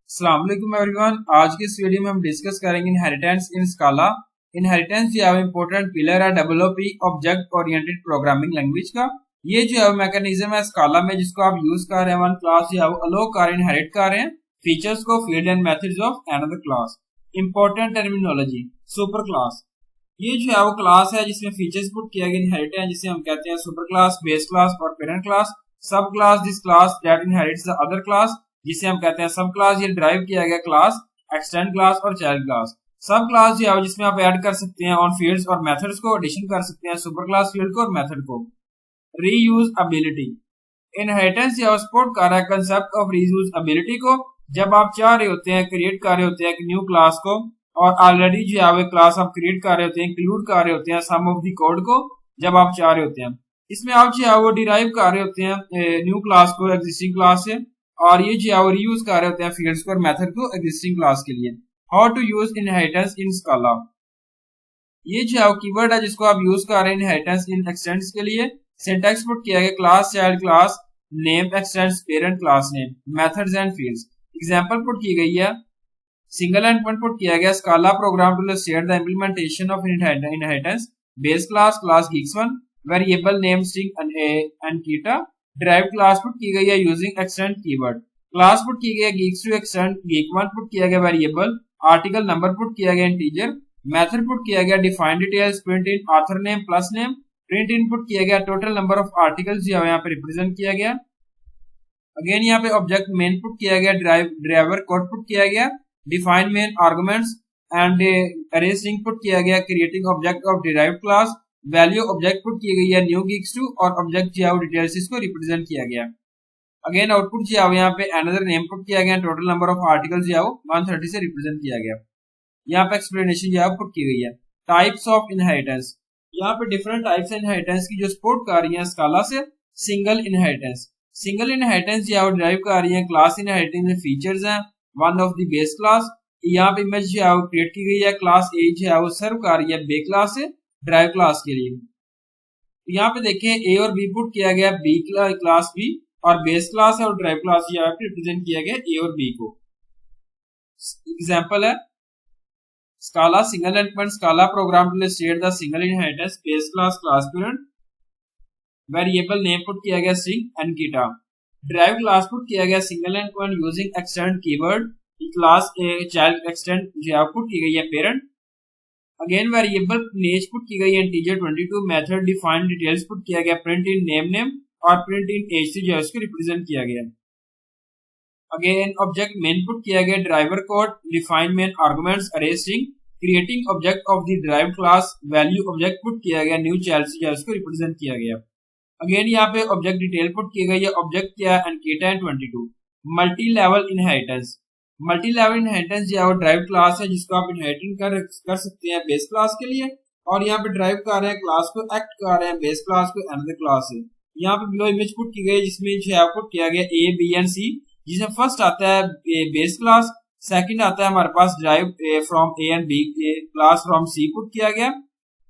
अस्सलाम वालेकुम एवरीवन। आज के इस वीडियो में हम डिस्कस करेंगे इनहेरिटेंस इन स्काला। इनहेरिटेंस जो है इंपॉर्टेंट पिलर है डब्ल्यूओपी ऑब्जेक्ट ओरिएंटेड प्रोग्रामिंग लैंग्वेज का। ये जो है मैकेनिज्म है स्काला में जिसको आप यूज कर रहे हैं वन क्लास जो है अलो कर इनहेरिट कर रहे हैं फीचर्स को field and methods of another class. Important terminology super class. ये जो है वो क्लास है जिसमें फीचर्स पुट किया गया इनहेरिट है जिसे हम कहते हैं सुपर क्लास, बेस क्लास और पेरेंट क्लास। सब class this class that inherits the other class जिसे हम कहते हैं सब क्लास। ये ड्राइव किया गया क्लास, एक्सटेंड क्लास और चाइल्ड क्लास। सब क्लास जो है जिसमें आप ऐड कर सकते हैं ऑन फील्ड्स और मेथड्स को, एडिशन कर सकते हैं सुपर क्लास फील्ड को और मेथड को। Reuse ability. इनहेरिटेंस या सपोर्ट कर रहा है कंसेप्ट ऑफ रीयूज एबिलिटी को। जब आप चाह रहे होते हैं, क्रिएट कर रहे होते हैं एक न्यू क्लास को और ऑलरेडी जो है वो क्लास आप क्रिएट कर रहे होते हैं, इंक्लूड कर रहे होते हैं सम ऑफ द कोड को, जब आप चाह रहे होते हैं इसमें आप जो है वो डिराइव कर रहे होते हैं न्यू क्लास को एग्जिस्टिंग क्लास से, और ये जो है वो रीयूज कर रहे होते हैं फील्ड्स को और मेथड को एग्जिस्टिंग क्लास के लिए। How to use inheritance in Scala. ये जो है वो कीवर्ड है जिसको आप यूज कर रहे हैं इनहेरिटेंस इन एक्सटेंड्स के लिए। सिंटैक्स पुट किया गया class child class name extends parent class name methods and fields. Example put की गई है। सिंगल एंडपॉइंट पुट किया गया Scala program to illustrate the implementation of inheritance base class class geeks1 variable name string and कीटा। Drive class put की गई है using extend keyword. Class put की गई है geeks2 एक्सटेंड geek1 पुट किया गया वेरिएबल। आर्टिकल नंबर पुट किया गया इंटीजर। मेथड पुट किया गया डिफाइन डिटेल्स प्रिंट इन author name plus name. Print input किया गया टोटल नंबर ऑफ आर्टिकल्स जो यहाँ पे रिप्रेजेंट किया गया। अगेन यहाँ पे ऑब्जेक्ट मेन पुट किया गया, ड्राइवर कोड पुट किया गया, डिफाइन मेन आर्गुमेंट्स एंड अरे स्ट्रिंग पुट किया गया, creating object of derived class. Value object put की गई है न्यू geeks2 और ऑब्जेक्ट जो है डिटेल्स इसको रिप्रेजेंट किया गया। अगेन आउटपुट जो है यहाँ पे अनदर नेम पुट किया गया, टोटल नंबर ऑफ आर्टिकल्स जो है 130 से रिप्रेजेंट किया गया। यहाँ पे एक्सप्लेनेशन जो है पुट की गई है। Types of inheritance. यहाँ पे डिफरेंट टाइप्स इनहेरिटेंस की जो सपोर्ट कर रही है स्काला से। Single inheritance. सिंगल इनहेरिटेंस जो है ड्राइव कर रही है क्लास इनहेरिटेंस में फीचर्स हैं one of the base class. यहाँ पे इमेज जो है क्रिएट की गई है, क्लास ए जो है वो सर्व कर रही है बे क्लास से ड्राइव क्लास के लिए। यहाँ पे देखें ए और बी पुट किया गया, बी क्लास बी और बेस क्लास है और ड्राइव क्लास यहाँ पे रिप्रेजेंट किया गया ए और बी को। एग्जांपल है Scala single endpoint Scala program to illustrate the single inheritance base class class parent. Variable name put किया गया स्ट्रिंग एंड कीटा। ड्राइव क्लास पुट किया गया single endpoint using extend keyword. Class child extend जो put की गई है parent. Again variable name put की गई है integer 22। Method define details put किया गया, प्रिंट इन नेम नेम और प्रिंट इन एज से जो है उसको रिप्रेजेंट किया गया। अगेन ऑब्जेक्ट मेन पुट किया गया, driver code define main arguments array string. Creating object of the drive class. Value object put किया गया न्यू चाइल्ड से जो है उसको रिप्रेजेंट किया गया। अगेन यहाँ पे ऑब्जेक्ट डिटेल पुट की गई है, ऑब्जेक्ट क्या है and 22। Multi level inheritance. Multi level inheritance जो है ड्राइव क्लास है जिसको आप इनहेरिटिंग कर सकते हैं बेस क्लास के लिए, और यहाँ पे ड्राइव कर रहे हैं क्लास को, एक्ट कर रहे हैं बेस क्लास को अनदर क्लास से। यहाँ पे बिलो इमेज पुट की गई जिसमें जो है पुट किया गया ए बी एंड सी, जिसमें फर्स्ट आता है बेस क्लास, सेकंड आता है हमारे पास drive from A and B class from C put किया गया,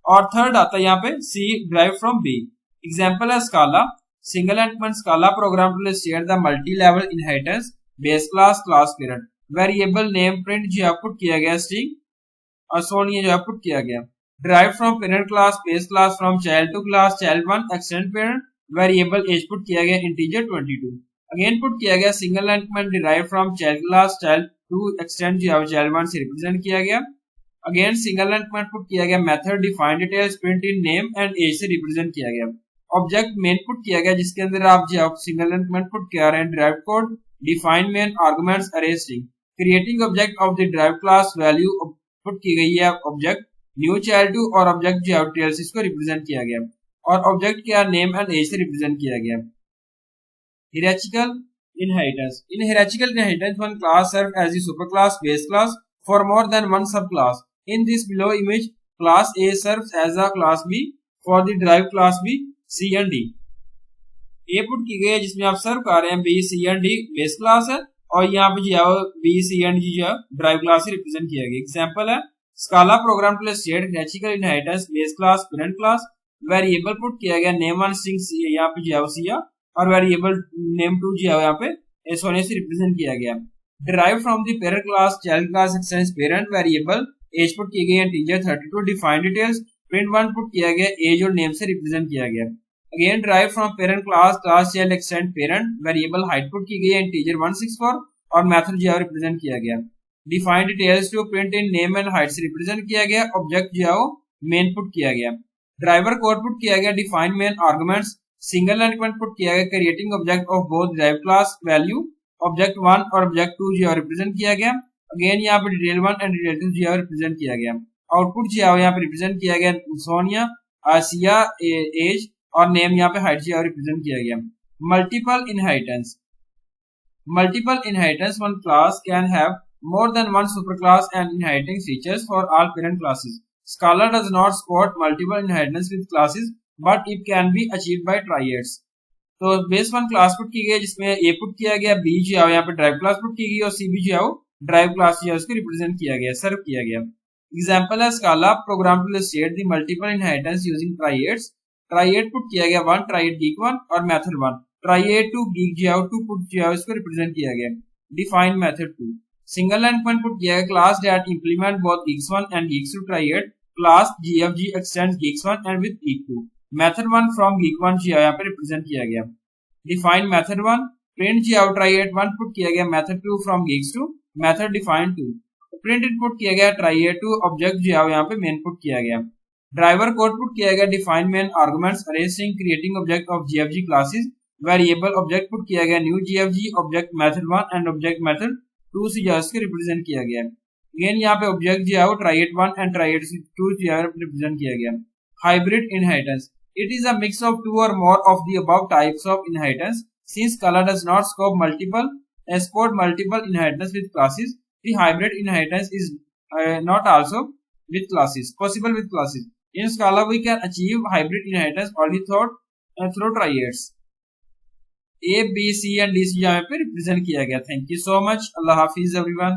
और थर्ड आता है यहाँ पे C drive from B. Example है Scala single endpoint Scala program to illustrate the multi level inheritance base class class parent. Variable name print जो है पुट किया गया स्ट्रिंग और सोनिया जो है पुट किया गया। Drive from parent class base class from child to class child 1 extend parent. Variable age put किया गया इंटीजर 22। अगेन पुट किया गया single endpoint derive from child class child 2 extend जो है चाइल्ड 1 से रिप्रेजेंट किया गया। अगेन सिंगल एंडपॉइंट पुट किया गया, method define details print in name and age से रिप्रेजेंट किया गया। ऑब्जेक्ट मेन पुट किया गया जिसके अंदर आप जो सिंगल एंडपॉइंट पुट कर रहे हैं drive code define main arguments array string. Creating object of the drive class. Value put की गई है ऑब्जेक्ट न्यू चाइल्ड 2 और ऑब्जेक्ट जो डिटेल्स इसको रिप्रेजेंट किया गया, और ऑब्जेक्ट क्या नेम एंड एज से रिप्रेजेंट किया गया। Hierarchical inheritance. In hierarchical inheritance one class serve as the super class base class for more than one sub class. In this below image class A serves as a class B for the drive class B C and D. A put की गई है जिसमें आप serve कर रहे हैं B C and D base class है, और यहाँ पे जो है बी सी एंड जी जो है ड्राइव क्लास से रिप्रेजेंट किया गया। एग्जांपल है Scala program to illustrate hierarchical inheritance base class parent class. Variable put किया गया नेम 1 स्ट्रिंग यहाँ पे जो है सी और वेरिएबल नेम 2 जो है यहाँ पे सोने से रिप्रेजेंट किया गया। Derive from the parent class child class extends parent variable age put की गई integer 32 define details print 1 put किया गया एज और नेम से रिप्रेजेंट किया गया। Again derive from parent class class child extend parent variable height put की गई इंटीजर 164 और मेथड जो है रिप्रेजेंट किया गया। Define details to print in name and height से रिप्रेजेंट किया गया। ऑब्जेक्ट जो है मेन पुट किया गया। ड्राइवर कोड पुट किया गया। Define main arguments single line comment put किया गया। Creating object of both drive class value object 1 और ऑब्जेक्ट 2 जो है रिप्रेजेंट किया गया। अगेन यहाँ पे डिटेल 1 एंड डिटेल 2 जो है रिप्रेजेंट किया गया। आउटपुट जो है यहाँ पे रिप्रेजेंट किया गया सोनिया आसिया एज और नेम यहाँ पे हाइट जो है रिप्रेजेंट किया गया। Multiple inheritance one class can have more than one superclass and inheriting features for all parent classes. Scala does not support multiple inheritance with classes, but it can be achieved by triads. तो base one class put की गई जिसमें ए put किया गया, B जो है यहाँ पे ड्राइव क्लास पुट की गई और सी बी जो है ड्राइव क्लास जो है उसको रिप्रेजेंट किया गया, सर्व किया गया। एग्जांपल है Scala program to illustrate the multiple inheritance using triads. Triad put किया गया 1 ट्राइएड गीक 1 और मेथड 1 ट्राइएड टू गीक जो है 2 पुट जो है उसको रिप्रेजेंट किया गया। Define method 2 single line point put किया गया class that implement both geeks1 and geeks2 triad class gfg extends geeks1 and with geek2 method 1 from geek1 जो यहाँ पे रिप्रेजेंट किया गया। डिफाइन मेथड 1 प्रिंट जो triad 1 पुट किया गया method 2 from geeks2 method define 2 print input किया गया triad 2 ऑब्जेक्ट जो यहाँ पे मेन पुट किया गया। ड्राइवर कोड पुट किया गया define main arguments array string creating object of gfg classes variable object put किया गया new gfg object method 1 and object method 2 से जो है रिप्रेजेंट किया गया। अगेन यहाँ पे ऑब्जेक्ट जो है वो ट्राइएड 1 एंड ट्राइएड 2 जो है रिप्रेजेंट किया गया। Hybrid inheritance it is a mix of 2 और more of the above types of inheritance since Scala does not support multiple inheritance with classes. The hybrid inheritance is not also with classes possible with classes. In Scala we can achieve hybrid inheritance only through triads. A, B, C and D यहाँ पे represent किया गया। Thank you so much. Allah Hafiz everyone.